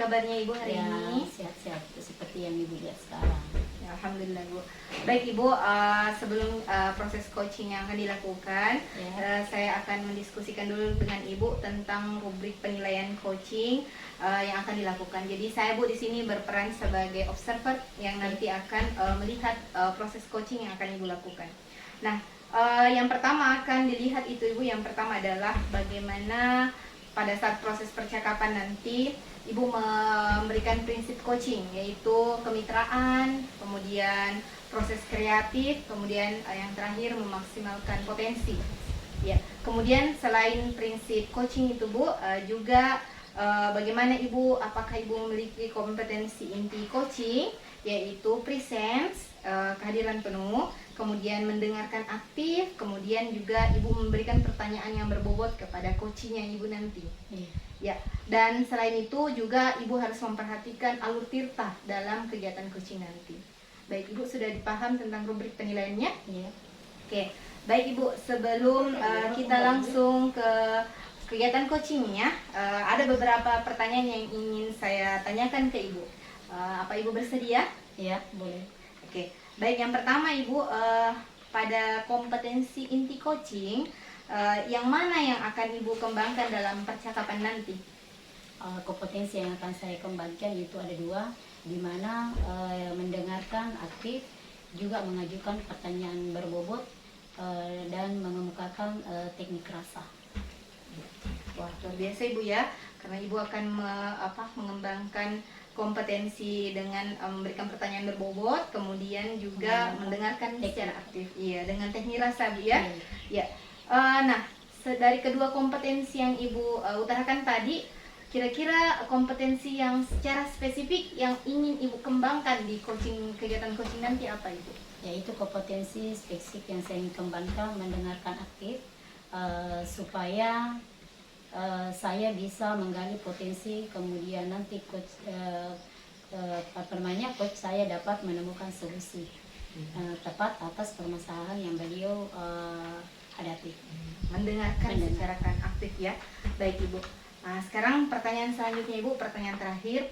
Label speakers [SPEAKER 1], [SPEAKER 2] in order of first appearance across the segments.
[SPEAKER 1] kabarnya Ibu hari
[SPEAKER 2] Ya,
[SPEAKER 1] ini?
[SPEAKER 2] sehat-sehat seperti yang Ibu lihat sekarang.
[SPEAKER 1] Ya, Alhamdulillah Bu. Baik Ibu, sebelum proses coaching yang akan dilakukan, saya akan mendiskusikan dulu dengan Ibu tentang rubrik penilaian coaching yang akan dilakukan. Jadi saya Bu di sini berperan sebagai observer yang nanti akan melihat proses coaching yang akan Ibu lakukan. Nah, yang pertama akan dilihat itu Ibu, yang pertama adalah bagaimana pada saat proses percakapan nanti Ibu memberikan prinsip coaching, yaitu kemitraan, kemudian proses kreatif, kemudian yang terakhir memaksimalkan potensi. Ya, kemudian selain prinsip coaching itu Bu, juga bagaimana Ibu, apakah Ibu memiliki kompetensi inti coaching, yaitu presence, kehadiran penuh, kemudian mendengarkan aktif, kemudian juga Ibu memberikan pertanyaan yang berbobot kepada coachingnya Ibu nanti. Ya, dan selain itu juga Ibu harus memperhatikan alur tirta dalam kegiatan coaching nanti. Baik Ibu, sudah dipaham tentang rubrik penilaiannya?
[SPEAKER 2] Iya.
[SPEAKER 1] Oke, baik Ibu, sebelum kita langsung ke kegiatan coachingnya, ada beberapa pertanyaan yang ingin saya tanyakan ke Ibu. Apa Ibu bersedia?
[SPEAKER 2] Iya, boleh.
[SPEAKER 1] Oke, baik, yang pertama Ibu, pada kompetensi inti coaching, yang mana yang akan Ibu kembangkan dalam percakapan nanti?
[SPEAKER 2] Kompetensi yang akan saya kembangkan itu ada dua, di mana mendengarkan aktif, juga mengajukan pertanyaan berbobot, dan mengemukakan teknik rasa.
[SPEAKER 1] Wah, luar biasa Ibu ya, karena Ibu akan mengembangkan kompetensi dengan memberikan pertanyaan berbobot, kemudian juga mendengarkan secara aktif. Iya, dengan teknik rasa Bu ya. Ya. Nah, dari kedua kompetensi yang Ibu utarakan tadi, kira-kira kompetensi yang secara spesifik yang ingin Ibu kembangkan di kegiatan coaching nanti apa Ibu?
[SPEAKER 2] Yaitu kompetensi spesifik yang saya ingin kembangkan, mendengarkan aktif, supaya saya bisa menggali potensi, kemudian nanti coach saya dapat menemukan solusi tepat atas permasalahan yang beliau hadapi.
[SPEAKER 1] Mendengarkan secara aktif ya. Baik Ibu. Nah, sekarang pertanyaan selanjutnya Ibu, pertanyaan terakhir.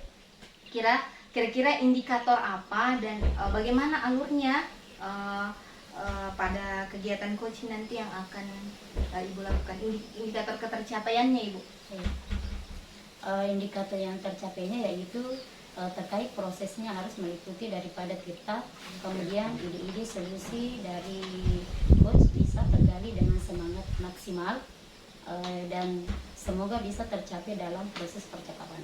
[SPEAKER 1] Kira-kira indikator apa dan bagaimana alurnya pada kegiatan coaching nanti yang akan Ibu lakukan, indikator ketercapaiannya Ibu?
[SPEAKER 2] Indikator yang tercapainya yaitu terkait prosesnya harus meliputi daripada kita, kemudian ide-ide solusi dari coach bisa tergali dengan semangat maksimal, dan semoga bisa tercapai dalam proses percakapan.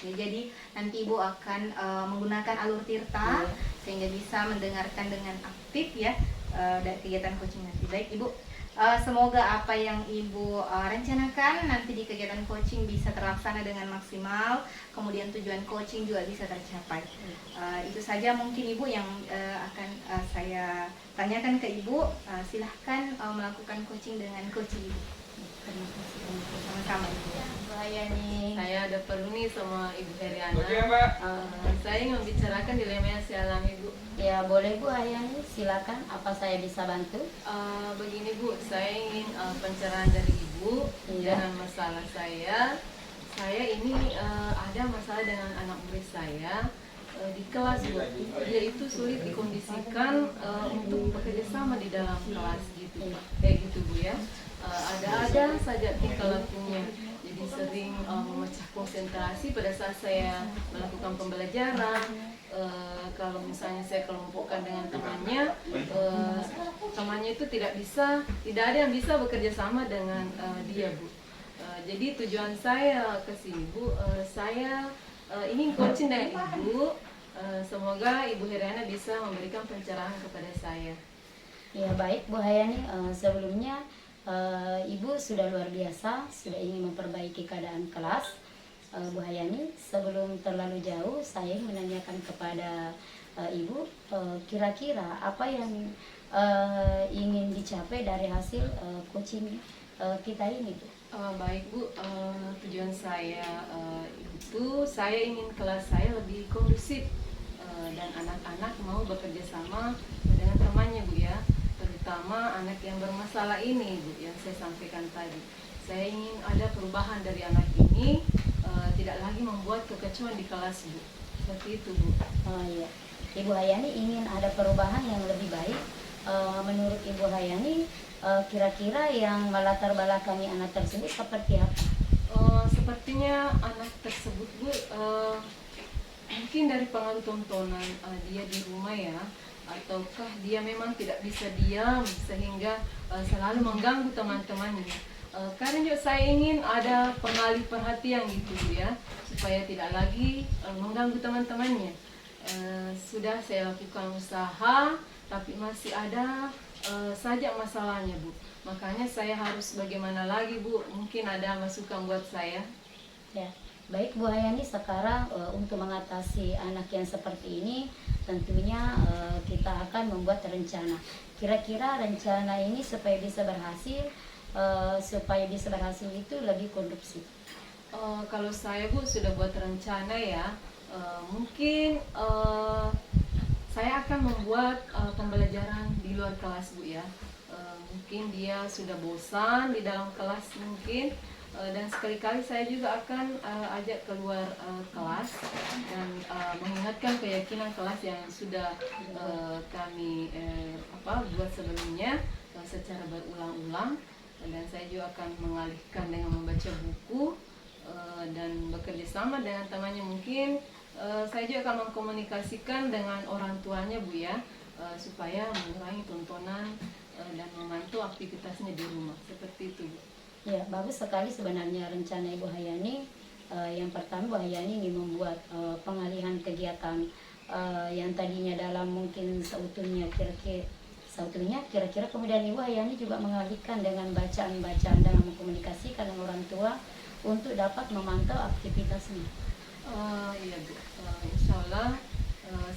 [SPEAKER 1] Ya, jadi nanti Ibu akan menggunakan alur tirta sehingga bisa mendengarkan dengan aktif ya dari kegiatan coaching nanti. Baik Ibu, semoga apa yang Ibu rencanakan nanti di kegiatan coaching bisa terlaksana dengan maksimal, kemudian tujuan coaching juga bisa tercapai. Itu saja mungkin Ibu yang akan saya tanyakan ke Ibu. Silahkan melakukan coaching dengan coach Ibu.
[SPEAKER 2] Terima kasih.
[SPEAKER 1] Sama-sama Ibu.
[SPEAKER 3] Saya ada perlu nih sama Ibu Heriana.
[SPEAKER 4] Oke, Mbak.
[SPEAKER 3] Saya ingin membicarakan dilema yang saya alami Bu.
[SPEAKER 2] Ya boleh Bu Hayani, silakan. Apa saya bisa bantu?
[SPEAKER 3] Begini Bu, saya ingin pencerahan dari Ibu dengan masalah saya. Saya ini ada masalah dengan anak murid saya di kelas Bu. Dia itu sulit dikondisikan untuk bekerja sama di dalam kelas gitu. Kayak gitu Bu ya. Ada saja tingkah lakunya. Jadi sering memecah konsentrasi pada saat saya melakukan pembelajaran. Kalau misalnya saya kelompokkan dengan temannya, temannya itu tidak ada yang bisa bekerja sama dengan dia Bu. Jadi tujuan saya ke sini Bu, saya ingin coaching dengan Ibu. Semoga Ibu Heriana bisa memberikan pencerahan kepada saya.
[SPEAKER 2] Ya baik Bu Hayani, sebelumnya Ibu sudah luar biasa, sudah ingin memperbaiki keadaan kelas. Bu Hayani, sebelum terlalu jauh saya menanyakan kepada Ibu, kira-kira apa yang ingin dicapai dari hasil coaching kita ini Bu?
[SPEAKER 3] Baik Bu, tujuan saya itu saya ingin kelas saya lebih kondusif dan anak-anak mau bekerja sama dengan temannya Bu ya. Terutama anak yang bermasalah ini Bu, yang saya sampaikan tadi. Saya ingin ada perubahan dari anak ini, tidak lagi membuat kekacauan di kelas, Bu. Seperti itu, Bu.
[SPEAKER 2] Oh iya, Ibu Hayani ingin ada perubahan yang lebih baik. Menurut Ibu Hayani, kira-kira yang melatar belakangi anak tersebut seperti apa?
[SPEAKER 3] Sepertinya anak tersebut, Bu, mungkin dari pengaruh tontonan dia di rumah ya, ataukah dia memang tidak bisa diam sehingga selalu mengganggu teman-temannya. Karena juga saya ingin ada pengalih perhatian gitu ya, supaya tidak lagi mengganggu teman-temannya. Sudah saya lakukan usaha, tapi masih ada saja masalahnya, Bu. Makanya saya harus bagaimana lagi, Bu? Mungkin ada masukan buat saya.
[SPEAKER 2] Ya, baik Bu Hayani, sekarang untuk mengatasi anak yang seperti ini, tentunya kita akan membuat rencana. Kira-kira rencana ini supaya bisa berhasil itu lebih kondusif.
[SPEAKER 3] Kalau saya, Bu, sudah buat rencana ya. Mungkin saya akan membuat pembelajaran di luar kelas, Bu ya. Mungkin dia sudah bosan di dalam kelas mungkin, dan sekali-kali saya juga akan ajak keluar kelas dan mengingatkan keyakinan kelas yang sudah kami buat sebelumnya secara berulang-ulang. Dan saya juga akan mengalihkan dengan membaca buku dan bekerja sama dengan temannya. Mungkin saya juga akan mengkomunikasikan dengan orang tuanya, Bu ya, supaya mengurangi tontonan dan memantau aktivitasnya di rumah. Seperti itu, Bu.
[SPEAKER 2] Ya, bagus sekali sebenarnya rencana Ibu Hayani. Yang pertama, Bu Hayani ingin membuat pengalihan kegiatan yang tadinya dalam mungkin seutuhnya kira-kira kemudian Ibu Hayani juga mengalihkan dengan bacaan-bacaan dan mengkomunikasikan dengan orang tua untuk dapat memantau aktivitasnya.
[SPEAKER 3] Iya, Bu. Insya Allah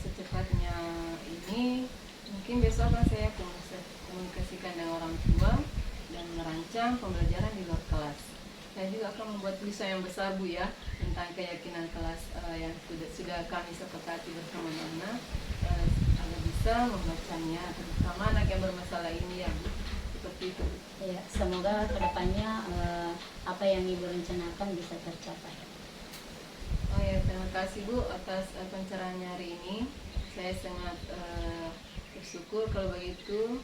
[SPEAKER 3] secepatnya ini mungkin besok akan saya komunikasikan dengan orang tua dan merancang pembelajaran di luar kelas. Saya juga akan membuat tulisan yang besar, Bu ya, tentang keyakinan kelas yang sudah kami sepakati bersama-sama agar bisa membacanya, terutama anak yang bermasalah ini ya, Bu. Seperti itu.
[SPEAKER 2] Ya, semoga kedepannya apa yang Ibu rencanakan bisa tercapai.
[SPEAKER 3] Oh ya, terima kasih, Bu, atas pencerahannya hari ini. Saya sangat bersyukur kalau begitu.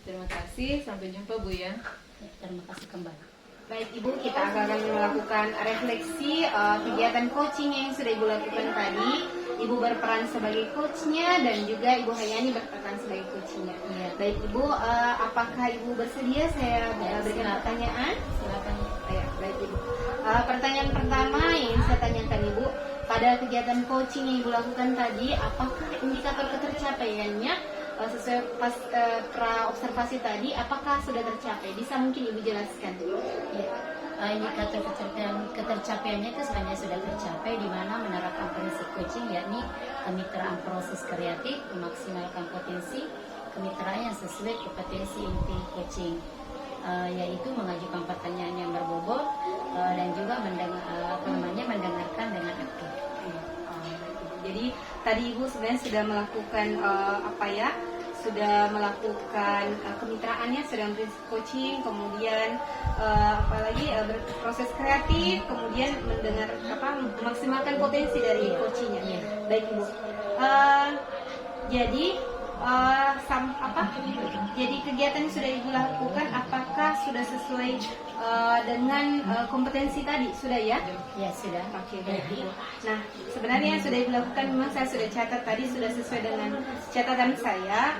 [SPEAKER 3] Terima kasih, sampai jumpa, Bu ya.
[SPEAKER 2] Ya, terima kasih kembali.
[SPEAKER 1] Baik Ibu, kita akan melakukan refleksi kegiatan coaching yang sudah Ibu lakukan tadi. Ibu berperan sebagai coachnya dan juga Ibu Hayani berperan sebagai coachnya.
[SPEAKER 2] Ya.
[SPEAKER 1] Baik Ibu, apakah Ibu bersedia saya berikan pertanyaan?
[SPEAKER 2] Silakan.
[SPEAKER 1] Ya, baik Ibu. Pertanyaan pertama yang saya tanyakan Ibu, pada kegiatan coaching yang Ibu lakukan tadi, apakah indikator ketercapaiannya sesuai pra observasi tadi, apakah sudah tercapai? Bisa mungkin Ibu jelaskan?
[SPEAKER 2] Ya. Indikator ketercapaiannya itu sebenarnya sudah tercapai, di mana menerapkan prinsip coaching, yakni kemitraan proses kreatif, memaksimalkan potensi kemitraan yang sesuai kompetensi inti coaching, yaitu mengajukan pertanyaan yang berbobot dan juga mendengarkan dengan aktif.
[SPEAKER 1] Jadi tadi Ibu sebenarnya sudah melakukan sudah melakukan kemitraannya, sudah prinsip coaching, kemudian berproses kreatif, kemudian memaksimalkan potensi dari coachingnya. Baik Ibu. Jadi kegiatan yang sudah Ibu lakukan, apakah sudah sesuai dengan kompetensi tadi? Sudah ya?
[SPEAKER 2] Ya, sudah.
[SPEAKER 1] Oke, baik Ibu. Nah, sebenarnya yang sudah Ibu lakukan memang saya sudah catat tadi, sudah sesuai dengan catatan saya.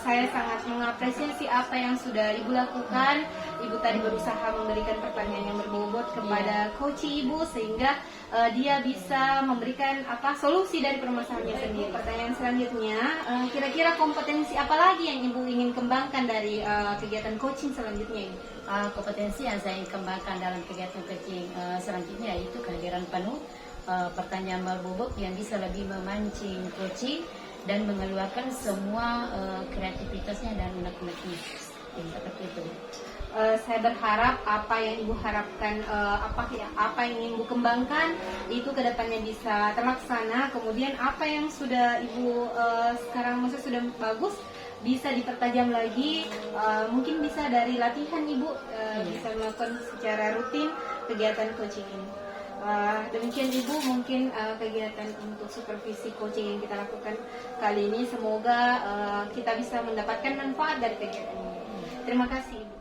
[SPEAKER 1] Saya sangat mengapresiasi apa yang sudah Ibu lakukan. Ibu tadi berusaha memberikan pertanyaan yang berbobot kepada coach Ibu sehingga dia bisa memberikan solusi dari permasalahannya sendiri. Pertanyaan selanjutnya, kira-kira kompetensi apa lagi yang Ibu ingin kembangkan dari kegiatan coaching selanjutnya ini?
[SPEAKER 2] Kompetensi yang saya ingin kembangkan dalam kegiatan coaching selanjutnya yaitu kehadiran penuh, pertanyaan berbobot yang bisa lebih memancing coaching dan mengeluarkan semua kreativitasnya dan unek-uneknya. Seperti itu.
[SPEAKER 1] Saya berharap apa yang Ibu harapkan, apa yang ingin Ibu kembangkan itu kedepannya bisa terlaksana. Kemudian apa yang sudah Ibu sekarang sudah bagus bisa dipertajam lagi. Mungkin bisa dari latihan Ibu bisa melakukan secara rutin kegiatan coaching ini. Demikian Ibu mungkin kegiatan untuk supervisi coaching yang kita lakukan kali ini. Semoga kita bisa mendapatkan manfaat dari kegiatan ini. Terima kasih Ibu.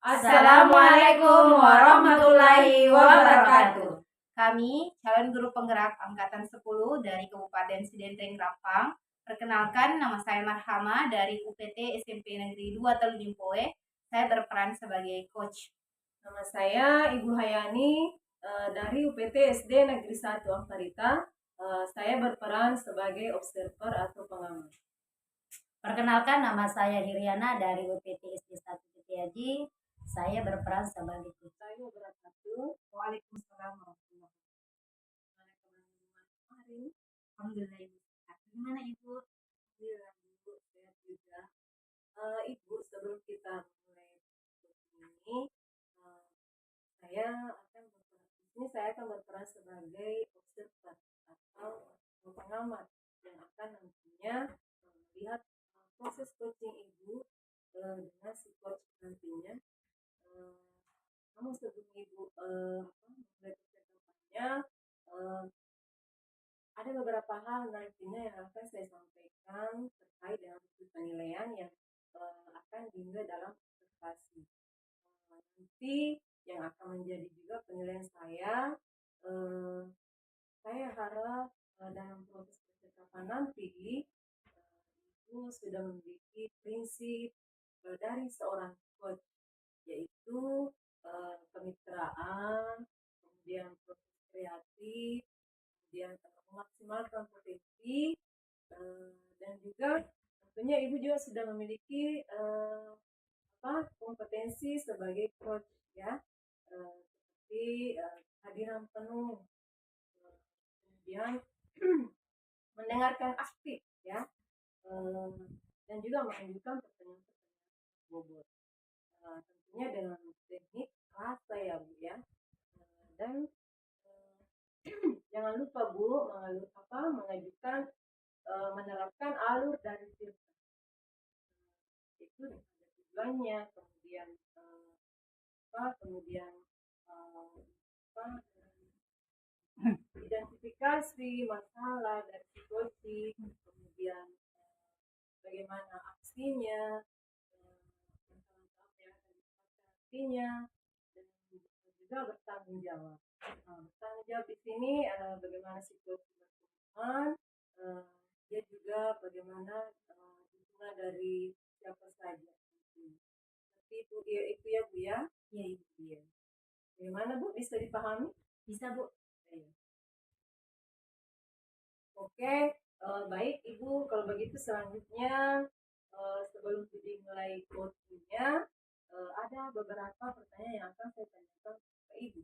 [SPEAKER 4] Assalamualaikum warahmatullahi wabarakatuh.
[SPEAKER 1] Kami calon guru penggerak angkatan 10 dari Kabupaten Sidenteng Rapang. Perkenalkan, nama saya Marhama dari UPT SMP Negeri 2 Taludimpoe. Saya berperan sebagai coach.
[SPEAKER 3] Nama saya Ibu Hayani dari UPT SD Negeri 1 Amparita. Saya berperan sebagai observer atau pengamat.
[SPEAKER 2] Perkenalkan, nama saya Hiriana dari UPT SD 1 Pitiaji. Saya berperan sebagai coach.
[SPEAKER 3] Saya wabarakatuh. Waalaikumsalam warahmatullahi wabarakatuh. Kemarin,
[SPEAKER 1] Alhamdulillah Ibu. Bagaimana Ibu?
[SPEAKER 3] alhamdulillah Ibu sehat juga. Ibu, sebelum kita mulai ini, saya akan berperan sebagai observer atau pengamat yang akan nantinya melihat proses coaching Ibu dengan si coach nantinya. Namun sebelum Ibu mulai percakapannya, ada beberapa hal nantinya yang akan saya sampaikan terkait dengan penilaian yang akan dinilai dalam observasi. Nanti yang akan menjadi juga penilaian saya harap dalam proses percakapan nanti Ibu sudah memiliki prinsip dari seorang coach, yaitu kemitraan, kemudian proses kreatif, kemudian memaksimalkan potensi, dan juga tentunya Ibu juga sudah memiliki kompetensi sebagai coach ya, seperti kehadiran penuh, kemudian mendengarkan aktif ya, dan juga menunjukkan pertanyaan-pertanyaan bobot, tentunya dengan teknik rasa ya Bu ya, dan jangan lupa Bu mengajukan menerapkan alur dari cerita, itu ada tujuannya, kemudian identifikasi masalah dari situasi, kemudian bagaimana aksinya, masalah apa yang akan didapatkan aksinya, dan juga bertanggung jawab. Bertanggung jawab di sini bagaimana situasi berkembang, dia juga bagaimana dukungan dari siapa saja. Seperti itu ya Bu ya.
[SPEAKER 1] Ya Ibu.
[SPEAKER 3] Iya. Bagaimana Bu, bisa dipahami?
[SPEAKER 1] Bisa Bu.
[SPEAKER 3] Iya. Oke, baik Ibu, kalau begitu selanjutnya sebelum dimulai coachingnya ada beberapa pertanyaan yang akan saya tanyakan ke Ibu.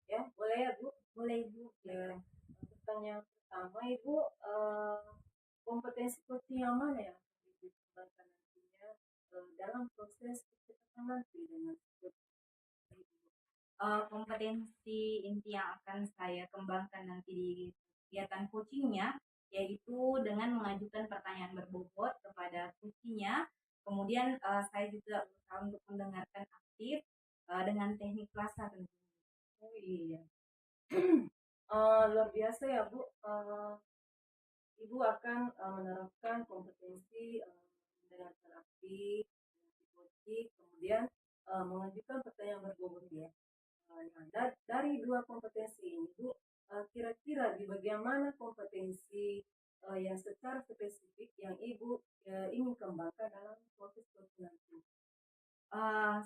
[SPEAKER 3] Ya, boleh ya Bu?
[SPEAKER 1] Boleh Ibu.
[SPEAKER 3] Ya. Pertanyaan pertama Ibu, kompetensi coaching yang mana yang akan Ibu kembangkan nantinya dalam proses percakapan nanti dengan coach Ibu?
[SPEAKER 1] Kompetensi inti yang akan saya kembangkan nanti di kegiatan coachingnya yaitu dengan mengajukan pertanyaan berbobot kepada coachingnya. Kemudian saya juga berusaha untuk mendengarkan aktif dengan teknik rasa tentunya.
[SPEAKER 3] Oh iya. Luar biasa ya Bu. Ibu akan menerapkan kompetensi mendengarkan aktif, coaching, kemudian mengajukan pertanyaan berbobot ya. Nah, dari dua kompetensi ini Bu, kira-kira di bagian mana kompetensi yang secara spesifik yang Ibu ingin kembangkan dalam proses coaching nanti?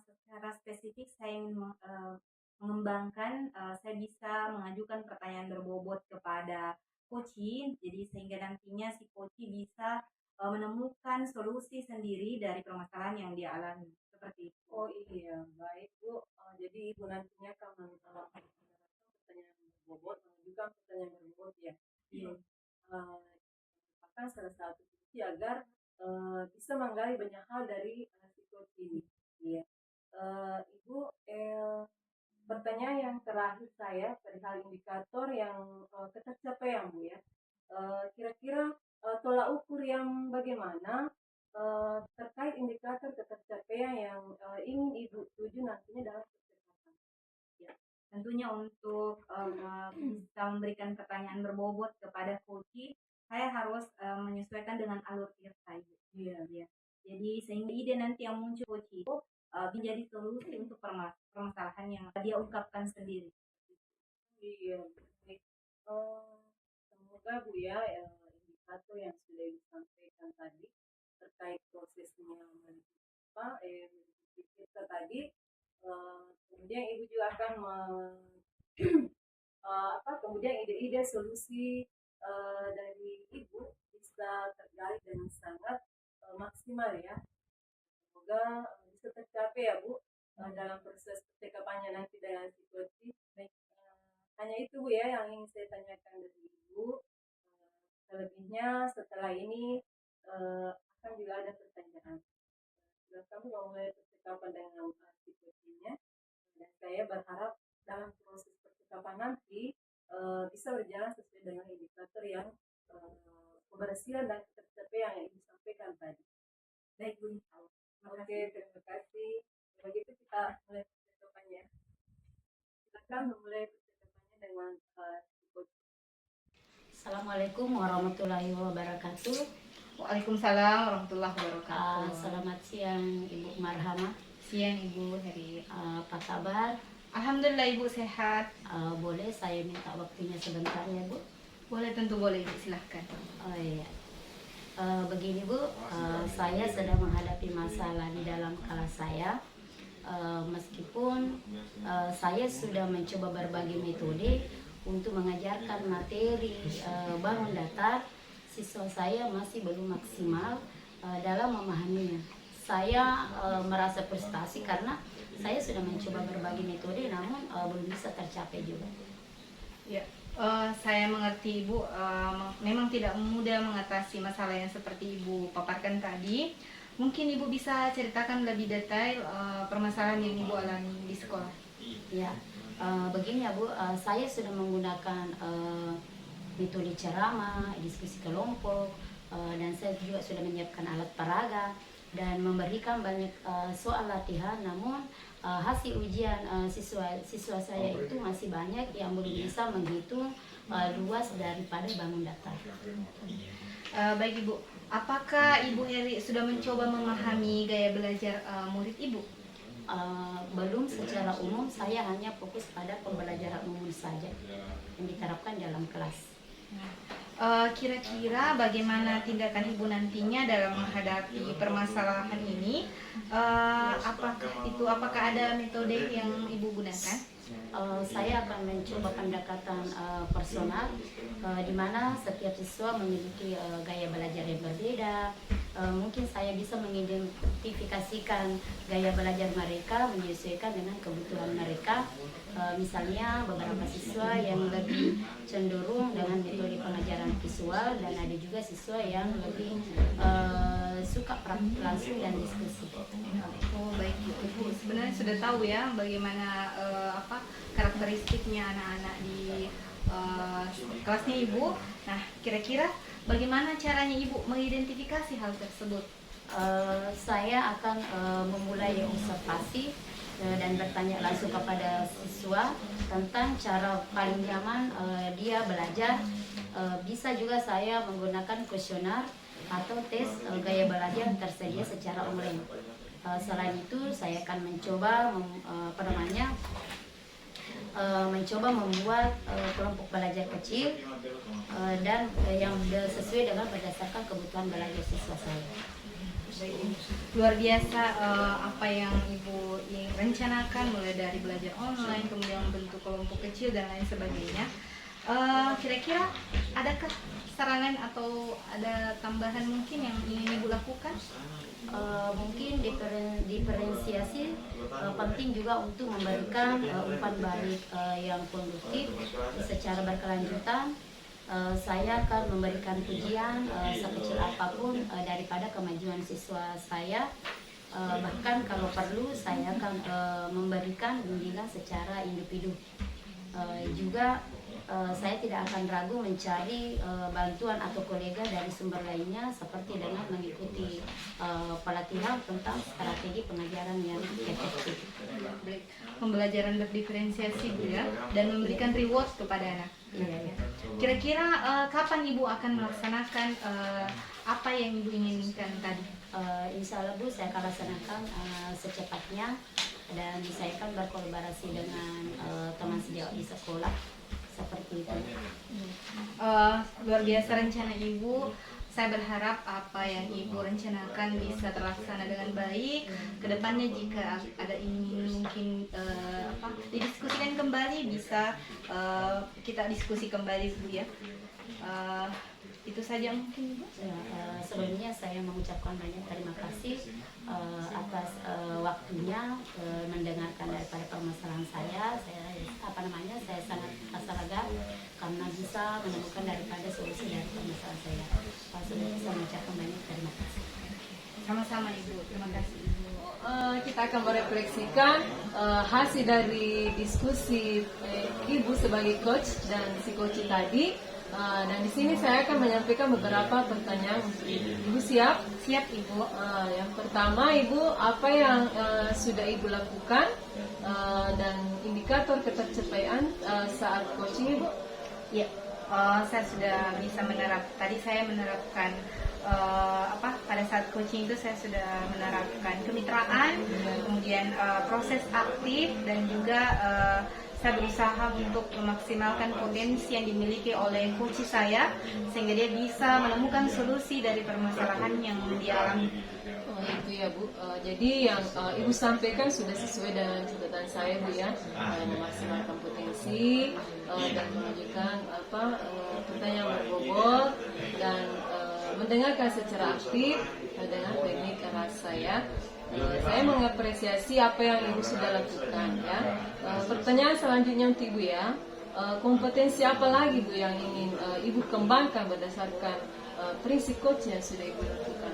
[SPEAKER 1] Secara spesifik saya ingin mengembangkan, saya bisa mengajukan pertanyaan berbobot kepada coaching, jadi sehingga nantinya si coaching bisa menemukan solusi sendiri dari permasalahan yang dia alami, seperti itu.
[SPEAKER 3] Oh iya, baik Bu. Jadi Ibu nantinya akan menerapkan pertanyaan berbobot, mengajukan pertanyaan berbobot ya.
[SPEAKER 1] Iya.
[SPEAKER 3] Merupakan salah satu kunci agar bisa menggali banyak hal dari si coach ini. Iya. Ibu, pertanyaan yang terakhir saya perihal indikator yang tercapai ya Bu ya. Kira-kira tolak ukur yang bagaimana terkait indikator ketercapaian yang ingin Ibu tuju nantinya dalam percakapan.
[SPEAKER 1] Ya, tentunya untuk bisa memberikan pertanyaan berbobot kepada coaching, saya harus menyesuaikan dengan alur pikir saya.
[SPEAKER 3] Iya.
[SPEAKER 1] Ya. Jadi sehingga ide nanti yang muncul coaching itu menjadi solusi untuk permasalahan yang dia ungkapkan sendiri.
[SPEAKER 3] Iya. Baik. Semoga Bu ya indikator yang sudah disampaikan tadi terkait prosesnya kita tadi, kemudian Ibu juga akan kemudian ide-ide solusi dari Ibu bisa tergali dengan sangat maksimal ya. Semoga bisa tercapai ya Bu dalam proses percakapannya nanti dengan situasi. Baik, hanya itu Bu ya yang ingin saya tanyakan dari Ibu. Selebihnya setelah ini akan juga ada pertanyaan. Silakan Bu mulai percakapan dengan situasinya. Dan saya berharap dalam proses percakapan nanti bisa berjalan sesuai dengan indikator yang keberhasilan dan tercapaian yang disampaikan tadi. Baik Bu, oke, terima kasih. Begitu kita mulai percakapannya. Silakan memulai percakapannya dengan
[SPEAKER 2] Assalamualaikum warahmatullahi wabarakatuh.
[SPEAKER 1] Waalaikumsalam warahmatullahi wabarakatuh.
[SPEAKER 2] Selamat siang Ibu Marhamah.
[SPEAKER 1] Siang Ibu Heri.
[SPEAKER 2] Apa kabar?
[SPEAKER 1] Alhamdulillah Ibu sehat.
[SPEAKER 2] Boleh saya minta waktunya sebentar ya Bu?
[SPEAKER 1] Boleh, tentu boleh Ibu, silahkan.
[SPEAKER 2] Oh iya. Begini Bu, saya sedang menghadapi masalah di dalam kelas saya. Meskipun saya sudah mencoba berbagai metode untuk mengajarkan materi bangun datar, siswa saya masih belum maksimal dalam memahaminya. Saya merasa frustasi karena saya sudah mencoba berbagai metode namun belum bisa tercapai juga.
[SPEAKER 1] Ya, saya mengerti Ibu, memang tidak mudah mengatasi masalah yang seperti Ibu paparkan tadi. Mungkin Ibu bisa ceritakan lebih detail permasalahan yang Ibu alami di sekolah.
[SPEAKER 2] Ya, begini ya Bu, saya sudah menggunakan metode ceramah, diskusi kelompok, dan saya juga sudah menyiapkan alat peraga dan memberikan banyak soal latihan, namun hasil ujian siswa saya itu masih banyak yang belum bisa menghitung luas daripada bangun datar.
[SPEAKER 1] Baik Ibu, apakah Ibu Heri sudah mencoba memahami gaya belajar murid Ibu?
[SPEAKER 2] Belum, secara umum saya hanya fokus pada pembelajaran umum saja yang diterapkan dalam kelas.
[SPEAKER 1] Kira-kira bagaimana tindakan Ibu nantinya dalam menghadapi permasalahan ini? Apakah ada metode yang Ibu gunakan?
[SPEAKER 2] Saya akan mencoba pendekatan personal, di mana setiap siswa memiliki gaya belajar yang berbeda. Mungkin saya bisa mengidentifikasikan gaya belajar mereka menyesuaikan dengan kebutuhan mereka. Misalnya beberapa siswa yang lebih cenderung dengan metode pengajaran visual dan ada juga siswa yang lebih suka praktik langsung dan diskusi.
[SPEAKER 1] Oh baik Ibu, sebenarnya sudah tahu ya bagaimana karakteristiknya anak-anak di kelasnya Ibu. Nah, kira-kira bagaimana caranya Ibu mengidentifikasi hal tersebut?
[SPEAKER 2] Saya akan memulai observasi dan bertanya langsung kepada siswa tentang cara paling nyaman dia belajar. Bisa juga saya menggunakan kuesioner atau tes gaya belajar yang tersedia secara online. Selain itu, saya akan mencoba mencoba membuat kelompok belajar kecil dan yang sesuai dengan berdasarkan kebutuhan belajar siswa saya.
[SPEAKER 1] Luar biasa apa yang Ibu rencanakan, mulai dari belajar online, kemudian membentuk kelompok kecil dan lain sebagainya. Kira-kira adakah saran lain atau ada tambahan mungkin yang ingin Ibu lakukan?
[SPEAKER 2] Mungkin diferensiasi penting juga untuk memberikan umpan balik yang konduktif secara berkelanjutan. Saya akan memberikan pujian sekecil apapun daripada kemajuan siswa saya. Bahkan kalau perlu saya akan memberikan bimbingan secara individu. Juga saya tidak akan ragu mencari bantuan atau kolega dari sumber lainnya seperti dengan mengikuti pelatihan tentang strategi pengajaran yang efektif.
[SPEAKER 1] Baik. Pembelajaran berdiferensiasi Bu ya, dan memberikan reward kepada anak.
[SPEAKER 2] Iya, iya.
[SPEAKER 1] Kira-kira kapan Ibu akan melaksanakan apa yang Ibu inginkan tadi?
[SPEAKER 2] Insya Allah Bu, saya akan laksanakan secepatnya, dan saya akan berkolaborasi dengan teman sejawat di sekolah seperti itu.
[SPEAKER 1] Luar biasa rencana Ibu. Saya berharap apa yang Ibu rencanakan bisa terlaksana dengan baik. Kedepannya jika ada ingin mungkin didiskusikan kembali, bisa kita diskusi kembali Bu ya. Itu saja mungkin Ibu.
[SPEAKER 2] Ya, sebelumnya saya mengucapkan banyak terima kasih atas waktunya mendengarkan daripada permasalahan saya. Saya sangat rasa lega karena bisa menemukan daripada solusi dari permasalahan saya. Sebelumnya saya mengucapkan banyak terima kasih.
[SPEAKER 1] Sama-sama Ibu. Terima kasih Ibu.
[SPEAKER 3] Kita akan merefleksikan hasil dari diskusi Ibu sebagai coach dan si coach tadi. Dan di sini saya akan menyampaikan beberapa pertanyaan untuk Ibu. Ibu siap?
[SPEAKER 1] Siap Ibu.
[SPEAKER 3] Yang pertama, Ibu, apa yang sudah Ibu lakukan dan indikator ketercapaian saat coaching Ibu?
[SPEAKER 1] Ya, saya sudah bisa tadi saya menerapkan pada saat coaching itu saya sudah menerapkan kemitraan, kemudian proses aktif, dan juga saya berusaha untuk memaksimalkan potensi yang dimiliki oleh coach saya sehingga dia bisa menemukan solusi dari permasalahan yang dia alami.
[SPEAKER 3] Oh, itu ya Bu. Jadi yang Ibu sampaikan sudah sesuai dengan catatan saya Bu ya, memaksimalkan potensi dan mengajukan pertanyaan berbobot dan mendengarkan secara aktif dengan teknik rasa ya. Saya mengapresiasi apa yang Ibu sudah lakukan ya. Pertanyaan selanjutnya untuk Ibu ya, kompetensi apa lagi Bu yang ingin Ibu kembangkan berdasarkan prinsip coach yang sudah Ibu lakukan?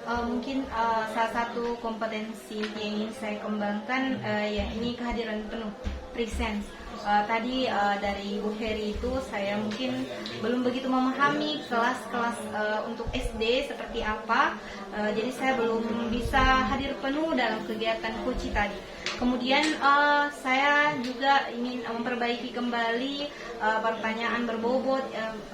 [SPEAKER 1] Mungkin salah satu kompetensi yang ingin saya kembangkan yakni kehadiran penuh, presence. Tadi dari Bu Heri itu saya mungkin belum begitu memahami kelas-kelas untuk SD seperti apa, jadi saya belum bisa hadir penuh dalam kegiatan coach tadi. Kemudian saya juga ingin memperbaiki kembali pertanyaan berbobot,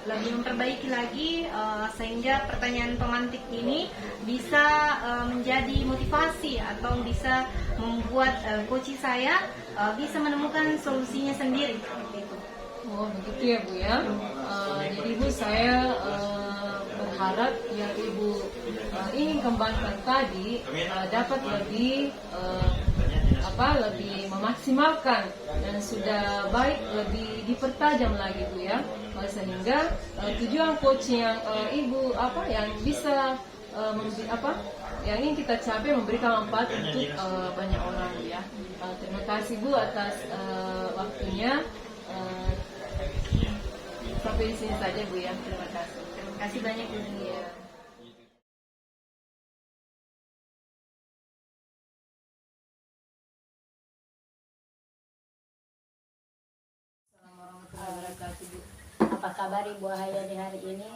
[SPEAKER 1] lebih memperbaiki lagi sehingga pertanyaan pemantik ini bisa menjadi motivasi atau bisa membuat coach saya bisa menemukan solusinya sendiri seperti itu.
[SPEAKER 3] Oh begitu ya Bu ya. Jadi Ibu, saya berharap yang Ibu ingin kembangkan tadi dapat lebih lebih memaksimalkan dan sudah baik lebih dipertajam lagi Bu ya, sehingga tujuan coaching yang Ibu yang bisa yang ingin kita capai memberikan manfaat untuk banyak orang Bu ya. Terima kasih Bu atas waktunya. Sampai di sini saja Bu ya. Terima kasih.
[SPEAKER 1] Terima kasih banyak Bu.
[SPEAKER 3] Ya. Assalamualaikum warahmatullahi wabarakatuh Bu.
[SPEAKER 2] Apa kabar Ibu Haya di hari ini?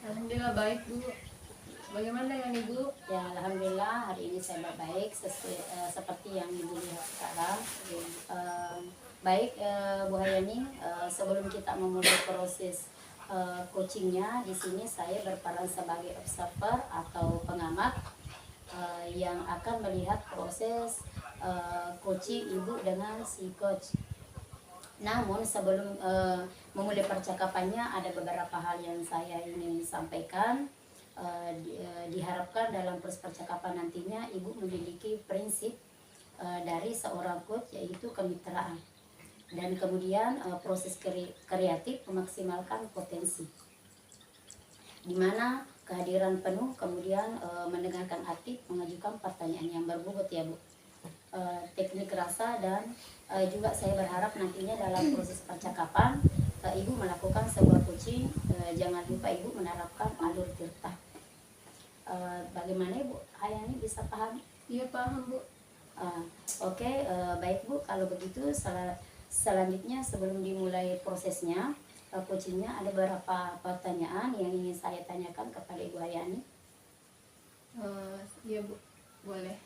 [SPEAKER 3] Alhamdulillah baik Bu. Bagaimana dengan Ibu?
[SPEAKER 2] Ya, alhamdulillah hari ini saya baik seperti yang Ibu lihat sekarang. Baik Bu Hayani, sebelum kita memulai proses coachingnya, di sini saya berperan sebagai observer atau pengamat yang akan melihat proses coaching Ibu dengan si coach. Namun sebelum memulai percakapannya, ada beberapa hal yang saya ingin sampaikan. Diharapkan dalam proses percakapan nantinya Ibu memiliki prinsip dari seorang coach, yaitu kemitraan, dan kemudian proses kreatif memaksimalkan potensi, di mana kehadiran penuh, kemudian mendengarkan aktif, mengajukan pertanyaan yang berbobot ya Bu, teknik rasa, dan juga saya berharap nantinya dalam proses percakapan Ibu melakukan sebuah coaching, jangan lupa Ibu menerapkan alur tirta. Bagaimana Ibu Hayani bisa paham?
[SPEAKER 3] Iya paham Bu.
[SPEAKER 2] Oke, baik Bu, kalau begitu Selanjutnya sebelum dimulai prosesnya coachingnya, ada beberapa pertanyaan yang ingin saya tanyakan kepada Ibu Hayani.
[SPEAKER 3] Iya Bu, boleh.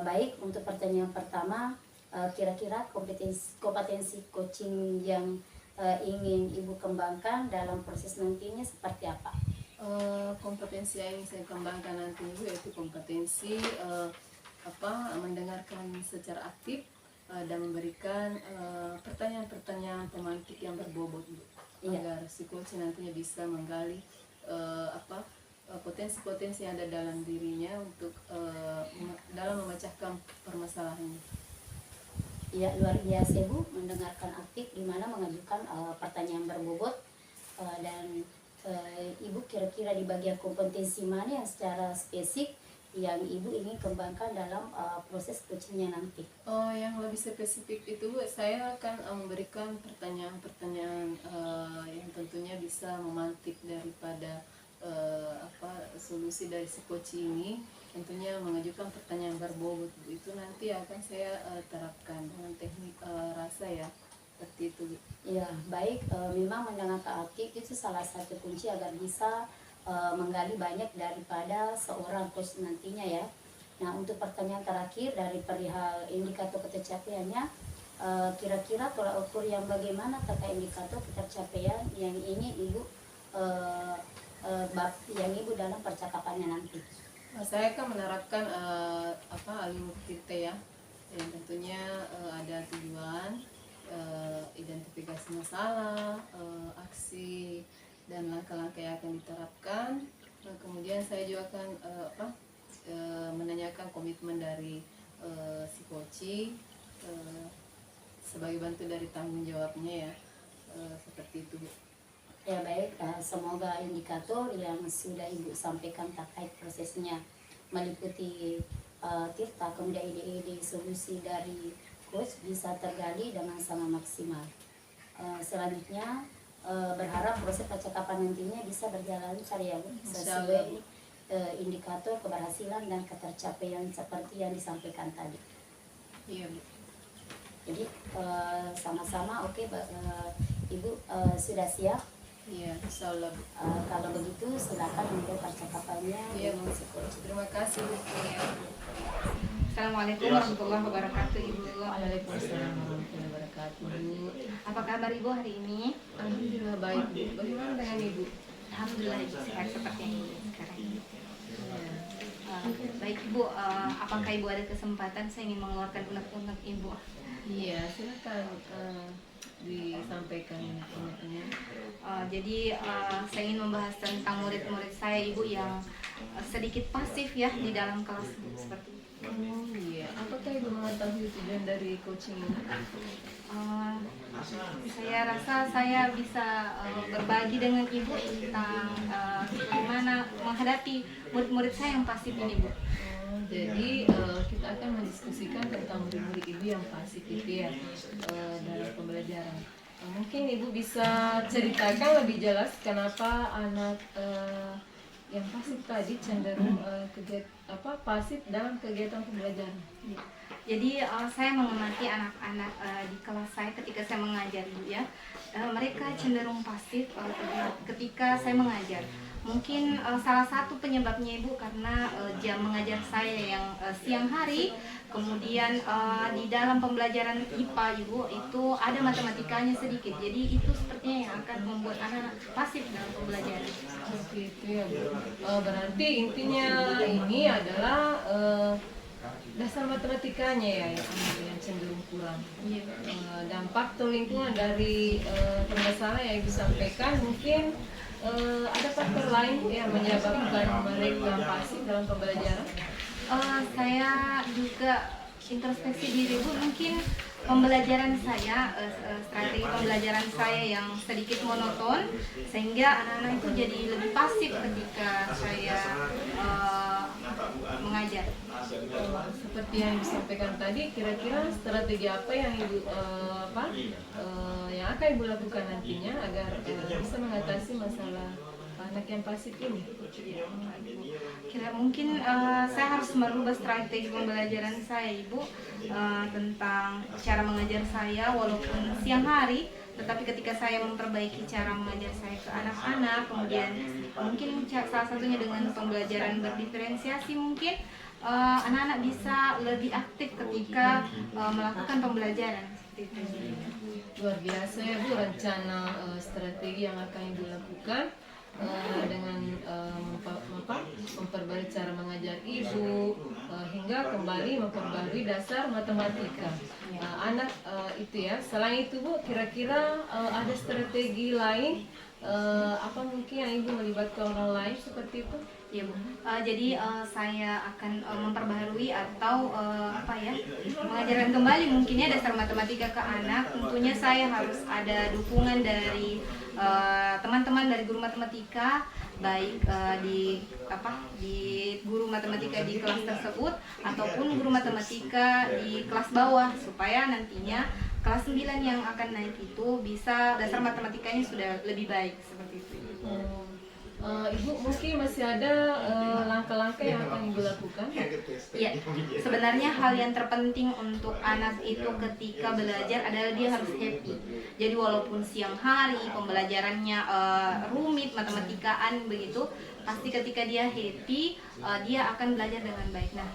[SPEAKER 2] Baik, untuk pertanyaan pertama, kira-kira kompetensi coaching yang ingin Ibu kembangkan dalam proses nantinya seperti apa?
[SPEAKER 3] Kompetensi yang ingin saya kembangkan nanti Bu, yaitu kompetensi mendengarkan secara aktif dan memberikan pertanyaan-pertanyaan pemantik yang berbobot Bu, agar si coach nantinya bisa menggali potensi-potensi yang ada dalam dirinya untuk dalam memecahkan permasalahannya.
[SPEAKER 2] Ya, luar biasa Bu, mendengarkan aktif di mana mengajukan pertanyaan berbobot, dan Ibu kira-kira di bagian kompetensi mana yang secara spesifik yang Ibu ingin kembangkan dalam proses coachingnya nanti?
[SPEAKER 3] Yang lebih spesifik itu Bu, saya akan memberikan pertanyaan-pertanyaan yang tentunya bisa memantik daripada solusi dari si coach ini. Tentunya mengajukan pertanyaan berbobot itu nanti akan saya terapkan dengan teknik rasa ya, seperti itu.
[SPEAKER 2] Ya, baik, memang mendengarkan aktif itu salah satu kunci agar bisa menggali banyak daripada seorang coach nantinya ya. Nah, untuk pertanyaan terakhir dari perihal indikator ketercapaiannya, kira-kira tolak ukur yang bagaimana terkait indikator ketercapaian yang ingin Ibu dalam percakapannya nanti?
[SPEAKER 3] Saya akan menerapkan alur kita ya, yang tentunya ada tujuan, identifikasi masalah, aksi dan langkah-langkah yang akan diterapkan. Kemudian saya juga akan menanyakan komitmen dari si coach sebagai bentuk dari tanggung jawabnya ya, seperti itu.
[SPEAKER 2] Ya baik, semoga indikator yang sudah Ibu sampaikan terkait prosesnya meliputi Tirta, kemudian ide-ide solusi dari coach bisa tergali dengan sangat maksimal. Selanjutnya berharap proses percakapan nantinya bisa berjalan lancar ya Bu, sesuai indikator keberhasilan dan ketercapaian seperti yang disampaikan tadi.
[SPEAKER 3] Iya Bu.
[SPEAKER 2] Jadi sama-sama oke, Ibu sudah siap?
[SPEAKER 3] Iya, insyaallah Bu.
[SPEAKER 2] Kalau begitu silakan untuk percakapannya.
[SPEAKER 3] Iya Bu, terima kasih Bu.
[SPEAKER 1] Assalamualaikum warahmatullahi wabarakatuh Ibu.
[SPEAKER 3] Waalaikumsalam warahmatullahi wabarakatuh.
[SPEAKER 1] Apa kabar Ibu hari ini?
[SPEAKER 3] Alhamdulillah baik Bu. Bagaimana dengan Ibu?
[SPEAKER 1] Alhamdulillah Ibu sehat seperti yang Ibu sekarang ini. Baik Ibu, apakah Ibu ada kesempatan saya ingin mengeluarkan unek-unek Ibu?
[SPEAKER 3] Iya, silakan disampaikan unek-uneknya.
[SPEAKER 1] Jadi saya ingin membahas tentang murid-murid saya Ibu yang sedikit pasif ya di dalam kelas Bu, seperti itu.
[SPEAKER 3] Oh iya, apakah Ibu mengetahui tujuan dari coaching ini?
[SPEAKER 1] Saya rasa saya bisa berbagi dengan Ibu tentang bagaimana menghadapi murid-murid saya yang pasif ini Bu.
[SPEAKER 3] Jadi kita akan mendiskusikan tentang murid-murid Ibu yang pasif itu ya, dalam pembelajaran. Mungkin Ibu bisa ceritakan lebih jelas kenapa anak yang pasif tadi cenderung pasif dalam kegiatan pembelajaran.
[SPEAKER 1] Jadi saya mengamati anak-anak di kelas saya ketika saya mengajar Bu ya, mereka cenderung pasif ketika saya mengajar. Mungkin salah satu penyebabnya Ibu karena jam mengajar saya yang siang hari, kemudian di dalam pembelajaran IPA Ibu itu ada matematikanya sedikit, jadi itu sepertinya yang akan membuat anak pasif dalam pembelajaran.
[SPEAKER 3] Seperti itu ya Bu. Berarti intinya ini adalah dasar matematikanya ya yang cenderung kurang. Dan faktor lingkungan dari permasalahan yang Ibu sampaikan, mungkin ada faktor lain yang menyebabkan mereka pasif dalam pembelajaran.
[SPEAKER 1] Saya juga introspeksi diri Bu, mungkin pembelajaran saya, strategi pembelajaran saya yang sedikit monoton sehingga anak-anak itu jadi lebih pasif ketika saya mengajar.
[SPEAKER 3] Seperti yang disampaikan tadi, kira-kira strategi apa yang Ibu yang akan Ibu lakukan nantinya agar bisa mengatasi masalah anak yang pasif ini?
[SPEAKER 1] Kira mungkin saya harus merubah strategi pembelajaran saya, Ibu, tentang cara mengajar saya walaupun siang hari, tetapi ketika saya memperbaiki cara mengajar saya ke anak-anak, kemudian mungkin salah satunya dengan pembelajaran berdiferensiasi, mungkin anak-anak bisa lebih aktif ketika melakukan pembelajaran seperti itu.
[SPEAKER 3] Luar biasa ya Bu, rencana strategi yang akan Ibu lakukan dengan memperbarui cara mengajar Ibu hingga kembali memperbarui dasar matematika anak itu ya. Selain itu Bu, kira-kira ada strategi lain apa mungkin yang Ibu melibatkan orang lain seperti itu?
[SPEAKER 1] Ya Bu, jadi saya akan memperbaharui atau mengajarkan kembali mungkinnya dasar matematika ke anak. Tentunya saya harus ada dukungan dari teman-teman dari guru matematika, baik di guru matematika di kelas tersebut ataupun guru matematika di kelas bawah, supaya nantinya kelas 9 yang akan naik itu bisa dasar matematikanya sudah lebih baik seperti itu.
[SPEAKER 3] Ibu mungkin masih ada langkah-langkah yang akan Ibu lakukan?
[SPEAKER 1] Ya, sebenarnya hal yang terpenting untuk anak itu ketika belajar adalah dia harus happy. Jadi walaupun siang hari pembelajarannya rumit, matematikaan begitu, pasti ketika dia happy, dia akan belajar dengan baik. Nah,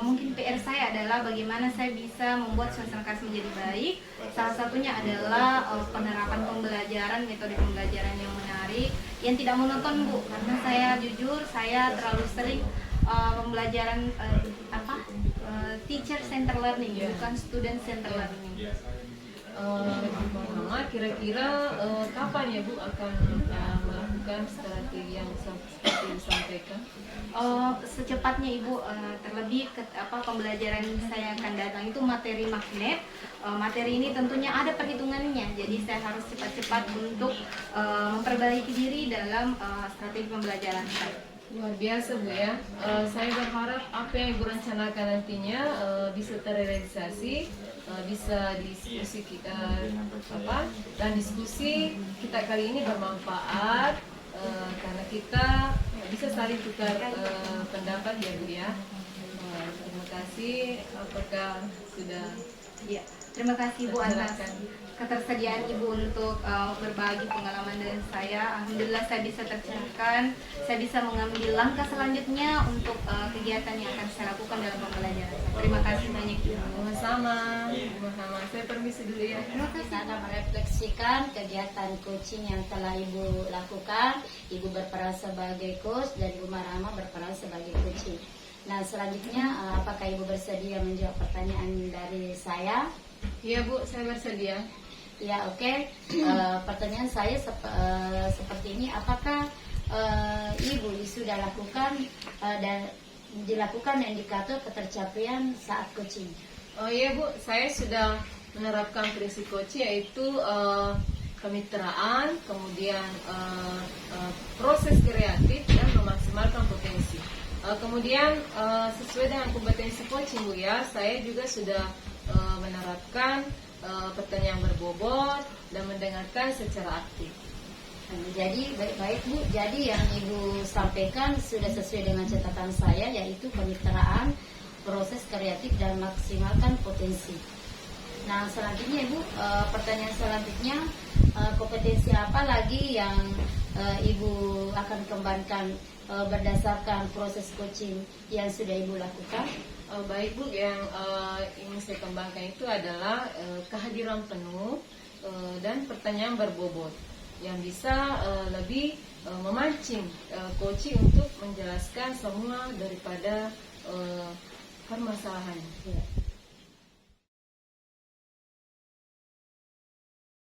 [SPEAKER 1] mungkin PR saya adalah bagaimana saya bisa membuat suasana kelas menjadi baik. Salah satunya adalah penerapan pembelajaran, metode pembelajaran yang menarik, yang tidak monoton Bu, karena saya jujur saya terlalu sering pembelajaran teacher center learning, bukan student center learning.
[SPEAKER 3] Mama, kira-kira kapan ya Bu akan melakukan strategi yang seperti disampaikan?
[SPEAKER 1] Secepatnya Ibu, terlebih pembelajaran saya akan datang itu materi magnet. Materi ini tentunya ada perhitungannya, jadi saya harus cepat-cepat untuk memperbaiki diri dalam strategi pembelajaran saya.
[SPEAKER 3] Luar biasa Bu ya. Saya berharap apa yang Ibu rencanakan nantinya bisa terrealisasi, bisa diskusi kita dan diskusi kita kali ini bermanfaat karena kita bisa saling tukar pendapat ya Bu ya. Terima kasih. Apakah sudah?
[SPEAKER 1] Ya, terima kasih Bu atas ketersediaan Ibu untuk berbagi pengalaman dengan saya. Alhamdulillah saya bisa tercerahkan, saya bisa mengambil langkah selanjutnya untuk kegiatan yang akan saya lakukan dalam pembelajaran. Terima kasih banyak Ibu.
[SPEAKER 3] Sama-sama. Saya permisi dulu ya.
[SPEAKER 2] Kita akan merefleksikan kegiatan coaching yang telah Ibu lakukan. Ibu berperan sebagai coach dan Ibu Marama berperan sebagai coaching. Nah, selanjutnya apakah Ibu bersedia menjawab pertanyaan dari saya?
[SPEAKER 3] Iya Bu, saya bersedia.
[SPEAKER 2] Ya, oke. Pertanyaan saya seperti ini, apakah Ibu sudah lakukan dan dilakukan indikator ketercapaian saat coaching?
[SPEAKER 3] Oh iya Bu, saya sudah menerapkan prinsip coaching, yaitu kemitraan, kemudian proses kreatif dan memaksimalkan potensi. Kemudian sesuai dengan kompetensi coaching Bu ya, saya juga sudah menerapkan pertanyaan berbobot dan mendengarkan secara aktif.
[SPEAKER 2] Jadi baik-baik Bu, jadi yang Ibu sampaikan sudah sesuai dengan catatan saya, yaitu kemitraan, proses kreatif dan maksimalkan potensi. Nah, selanjutnya Ibu, pertanyaan selanjutnya, kompetensi apa lagi yang Ibu akan kembangkan berdasarkan proses coaching yang sudah Ibu lakukan?
[SPEAKER 3] Baik Bu, yang ingin saya kembangkan itu adalah kehadiran penuh dan pertanyaan berbobot yang bisa lebih memancing coaching untuk menjelaskan semua daripada permasalahan.